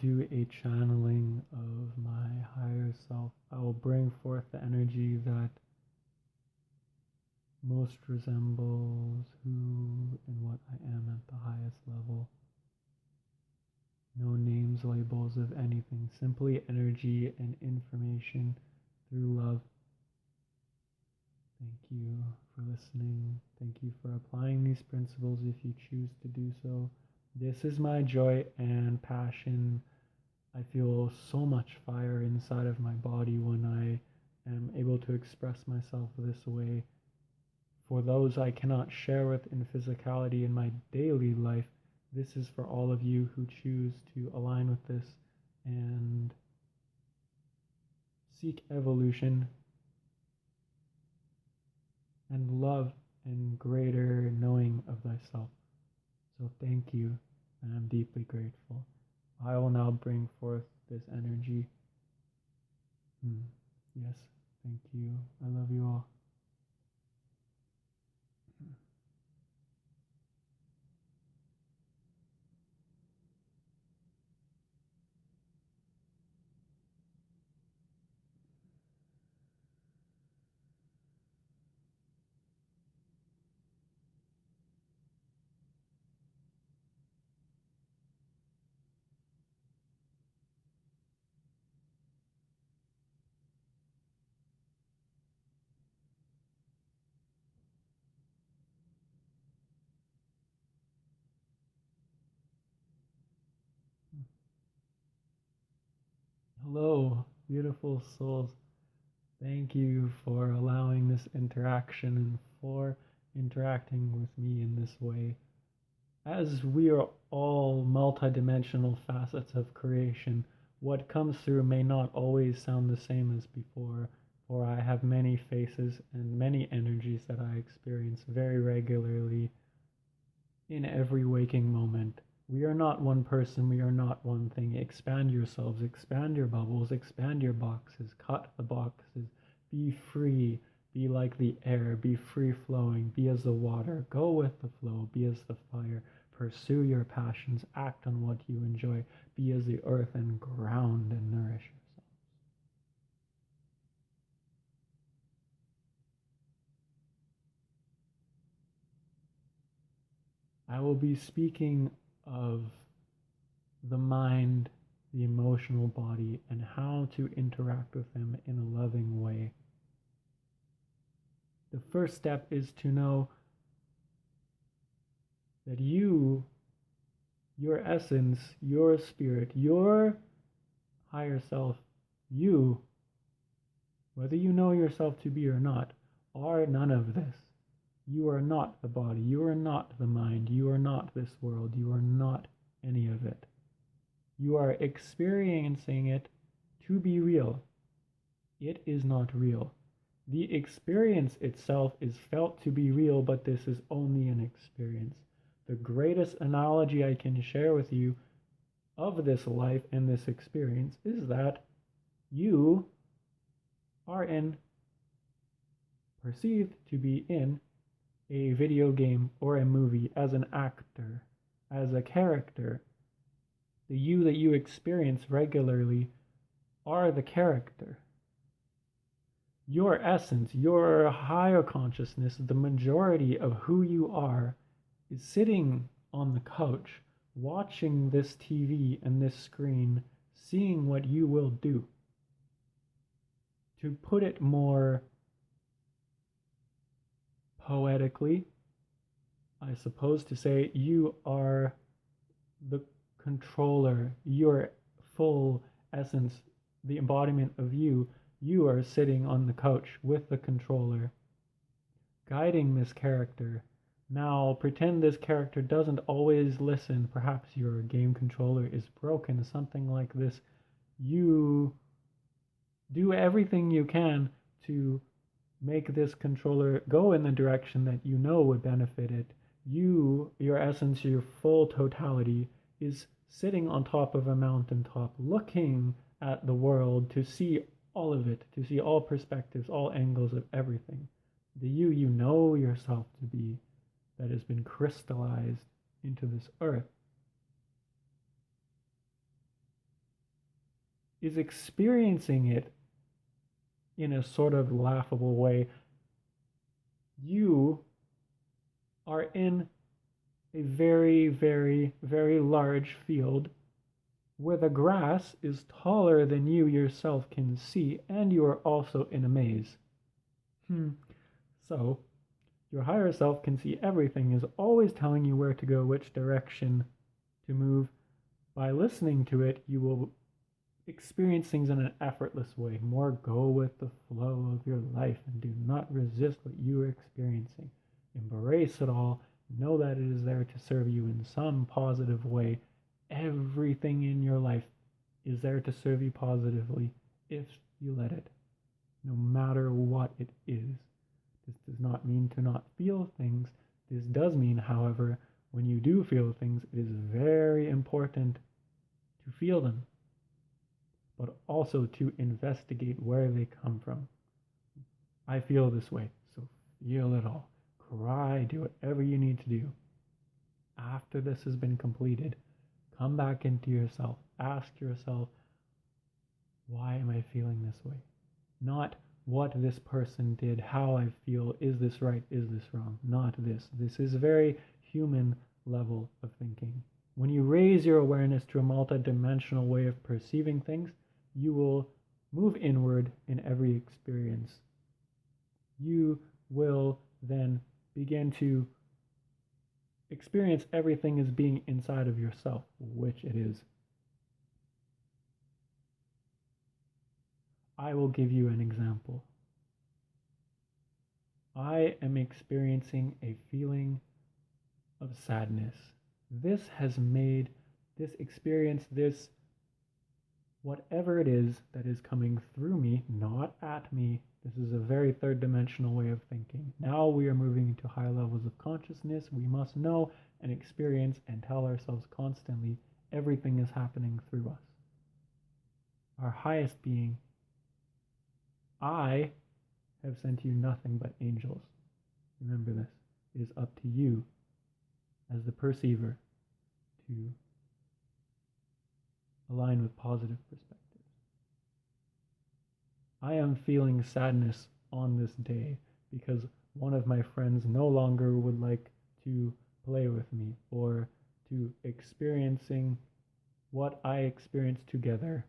do a channeling of my higher self. I will bring forth the energy that most resembles who and what I am at the highest level. No names, labels of anything, simply energy and information through love. Thank you for listening. Thank you for applying these principles if you choose to do so. This is my joy and passion. I feel so much fire inside of my body when I am able to express myself this way. For those I cannot share with in physicality in my daily life, this is for all of you who choose to align with this and seek evolution and love and greater knowing of thyself. So thank you, and I'm deeply grateful. I will now bring forth this energy. Yes, thank you. I love you all. Hello, beautiful souls. Thank you for allowing this interaction and for interacting with me in this way. As we are all multidimensional facets of creation, what comes through may not always sound the same as before, for I have many faces and many energies that I experience very regularly in every waking moment. We are not one person, we are not one thing. Expand yourselves, expand your bubbles, expand your boxes, cut the boxes, be free, be like the air, be free flowing, be as the water, go with the flow, be as the fire, pursue your passions, act on what you enjoy, be as the earth and ground and nourish yourself. I will be speaking of the mind, the emotional body, and how to interact with them in a loving way. The first step is to know that you, your essence, your spirit, your higher self, you, whether you know yourself to be or not, are none of this. You are not the body, you are not the mind, you are not this world, you are not any of it. You are experiencing it to be real. It is not real. The experience itself is felt to be real, but this is only an experience. The greatest analogy I can share with you of this life and this experience is that you are perceived to be in a video game or a movie as an actor, as a character. The you that you experience regularly are the character. Your essence, your higher consciousness, the majority of who you are, is sitting on the couch, watching this TV and this screen, seeing what you will do. To put it more poetically, I suppose to say you are the controller, your full essence, the embodiment of you. You are sitting on the couch with the controller, guiding this character. Now, pretend this character doesn't always listen. Perhaps your game controller is broken, something like this. You do everything you can to make this controller go in the direction that you know would benefit it. You, your essence, your full totality, is sitting on top of a mountaintop, looking at the world to see all of it, to see all perspectives, all angles of everything. The you know yourself to be, that has been crystallized into this earth. is experiencing it in a sort of laughable way. You are in a very, very, very large field where the grass is taller than you yourself can see, and you are also in a maze. So, your higher self can see everything, is always telling you where to go, which direction to move. By listening to it, you will experience things in an effortless way. More go with the flow of your life and do not resist what you are experiencing. Embrace it all. Know that it is there to serve you in some positive way. Everything in your life is there to serve you positively if you let it, no matter what it is. This does not mean to not feel things. This does mean, however, when you do feel things, it is very important to feel them, but also to investigate where they come from. I feel this way, so feel it all. Cry, do whatever you need to do. After this has been completed, come back into yourself. Ask yourself, why am I feeling this way? Not what this person did, how I feel, is this right, is this wrong? Not this. This is a very human level of thinking. When you raise your awareness to a multidimensional way of perceiving things, you will move inward in every experience. You will then begin to experience everything as being inside of yourself, which it is. I will give you an example. I am experiencing a feeling of sadness. This has made this experience, this whatever it is that is coming through me, not at me. This is a very third dimensional way of thinking. Now we are moving into higher levels of consciousness. We must know and experience and tell ourselves constantly everything is happening through us. Our highest being, I have sent you nothing but angels. Remember this. It is up to you as the perceiver to align with positive perspectives. I am feeling sadness on this day because one of my friends no longer would like to play with me or to experiencing what I experienced together.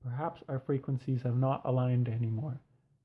Perhaps our frequencies have not aligned anymore,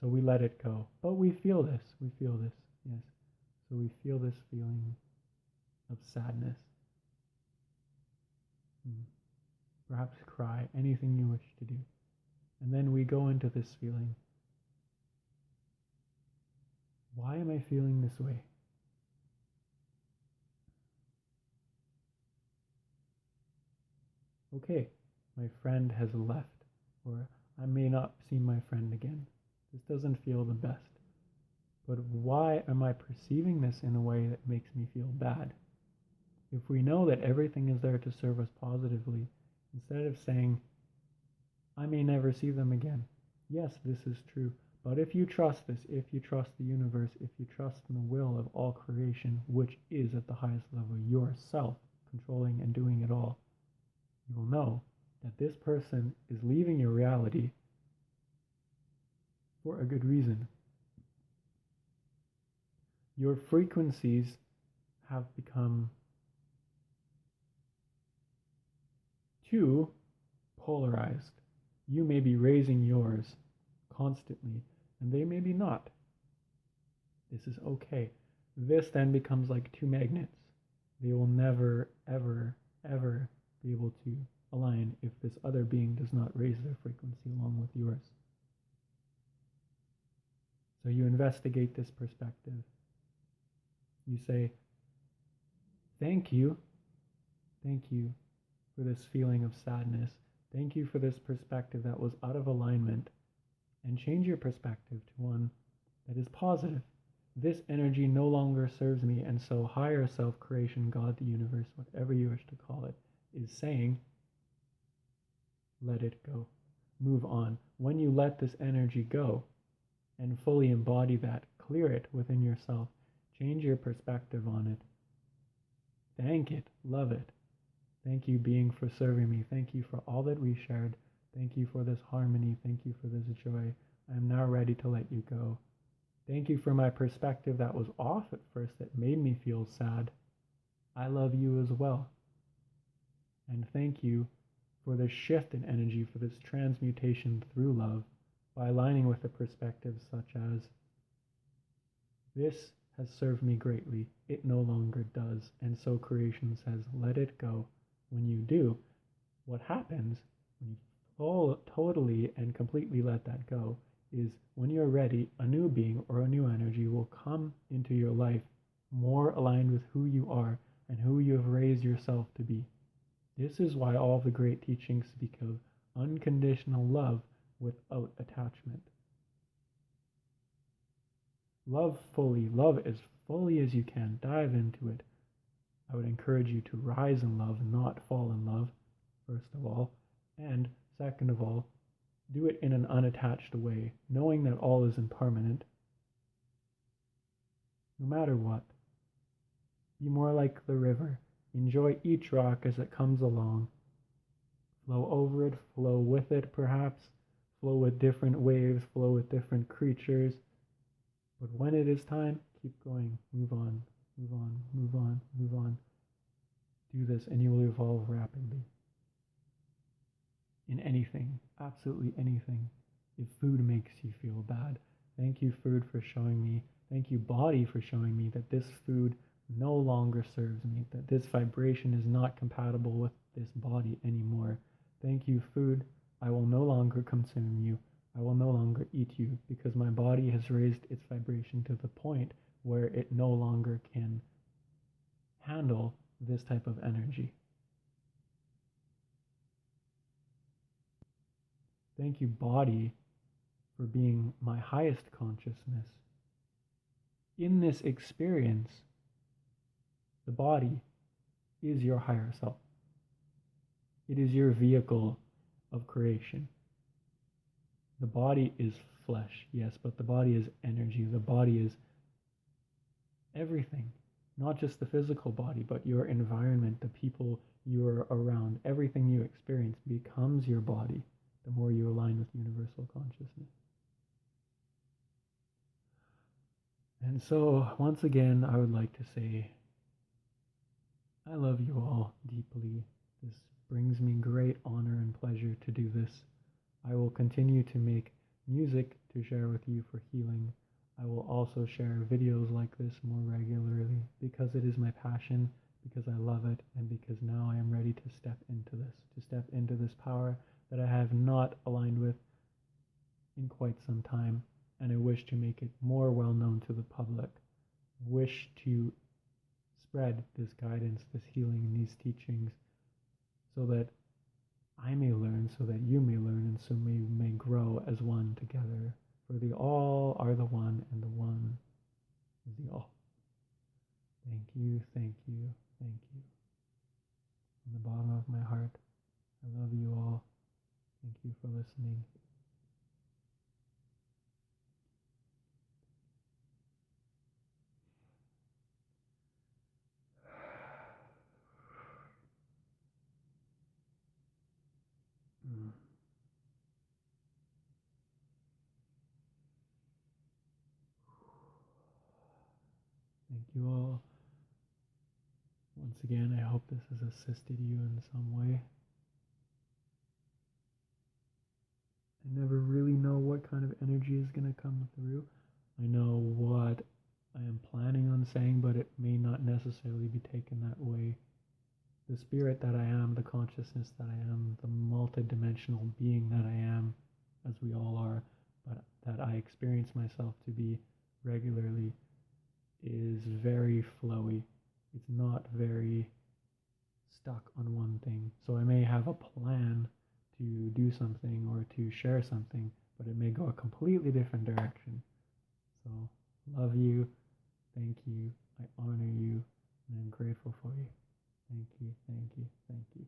so we let it go. But we feel this, yes. So we feel this feeling of sadness. Perhaps cry, anything you wish to do. And then we go into this feeling. Why am I feeling this way? Okay, my friend has left, or I may not see my friend again. This doesn't feel the best. But why am I perceiving this in a way that makes me feel bad? If we know that everything is there to serve us positively, instead of saying, I may never see them again. Yes, this is true. But if you trust this, if you trust the universe, if you trust in the will of all creation, which is at the highest level yourself, controlling and doing it all, you will know that this person is leaving your reality for a good reason. Your frequencies have become too polarized. You may be raising yours constantly, and they may be not. This is okay. This then becomes like two magnets. They will never, ever, ever be able to align if this other being does not raise their frequency along with yours. So you investigate this perspective. You say, thank you for this feeling of sadness. Thank you for this perspective that was out of alignment, and change your perspective to one that is positive. This energy no longer serves me, and so higher self, creation, God, the universe, whatever you wish to call it, is saying, let it go. Move on. When you let this energy go and fully embody that, clear it within yourself, change your perspective on it. Thank it. Love it. Thank you, being, for serving me. Thank you for all that we shared. Thank you for this harmony. Thank you for this joy. I am now ready to let you go. Thank you for my perspective that was off at first, that made me feel sad. I love you as well. And thank you for this shift in energy, for this transmutation through love, by aligning with a perspective such as, this has served me greatly, it no longer does, and so creation says, let it go. When you do, what happens when you totally and completely let that go is, when you're ready, a new being or a new energy will come into your life more aligned with who you are and who you have raised yourself to be. This is why all the great teachings speak of unconditional love without attachment. Love fully, love as fully as you can, dive into it. I would encourage you to rise in love, not fall in love, first of all, and second of all, do it in an unattached way, knowing that all is impermanent. No matter what, be more like the river. Enjoy each rock as it comes along. Flow over it, flow with it perhaps, flow with different waves, flow with different creatures. But when it is time, keep going, move on, move on, move on, move on. Do this and you will evolve rapidly. In anything, absolutely anything. If food makes you feel bad, thank you, food, for showing me. Thank you, body, for showing me that this food no longer serves me, that this vibration is not compatible with this body anymore. Thank you, food. I will no longer consume you. I will no longer eat you, because my body has raised its vibration to the point where it no longer can handle this type of energy. Thank you, body, for being my highest consciousness. In this experience, the body is your higher self. It is your vehicle of creation. The body is flesh, yes, but the body is energy. The body is everything, not just the physical body, but your environment, the people you are around. Everything you experience becomes your body the more you align with universal consciousness. And so, once again, I would like to say, I love you all deeply. This brings me great honor and pleasure to do this. I will continue to make music to share with you for healing. I will also share videos like this more regularly because it is my passion, because I love it, and because now I am ready to step into this power that I have not aligned with in quite some time, and I wish to make it more well known to the public. Wish to spread this guidance, this healing, and these teachings so that I may learn, so that you may learn, and so we may grow as one together. For the all are the one, and the one is the all. Thank you, thank you, thank you. From the bottom of my heart, I love you all. Thank you for listening. Thank you all. Once again, I hope this has assisted you in some way. I never really know what kind of energy is going to come through. I know what I am planning on saying, but it may not necessarily be taken that way. The spirit that I am, the consciousness that I am, the multidimensional being that I am, as we all are, but that I experience myself to be regularly, is very flowy. It's not very stuck on one thing. So I may have a plan to do something or to share something, but it may go a completely different direction. So, love you, thank you, I honor you, and I'm grateful for you. Thank you, thank you, thank you.